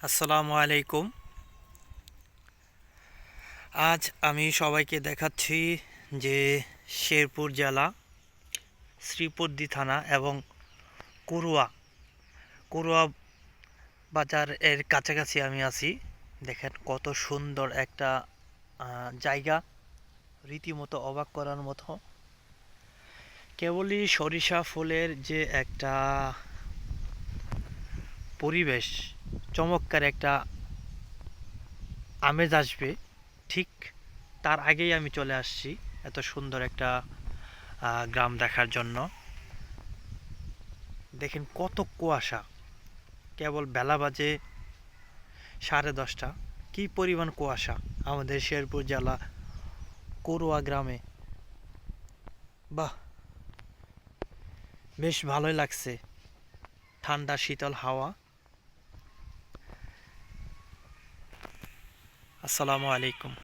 আসসালামু আলাইকুম। আজ আমি সবাইকে দেখাচ্ছি যে শেরপুর জেলা শ্রীপদ্দি থানা এবং কুরুয়া কুরুয়া বাজার এর কাছাকাছি আমি আছি। দেখেন কত সুন্দর একটা জায়গা, রীতিমতো অবাক করার মতো। কেবলই সরিষা ফুলের যে একটা পরিবেশ, চমৎকার একটা আমেজ আসবে, ঠিক তার আগেই আমি চলে আসছি এত সুন্দর একটা গ্রাম দেখার জন্য। দেখেন কত কুয়াশা, কেবল বেলা বাজে 10:30, কি পরিমাণ কুয়াশা আমাদের শেরপুর জেলা করুয়া গ্রামে। বাহ, বেশ ভালোই লাগছে, ঠান্ডা শীতল হাওয়া। আসসালামু আলাইকুম।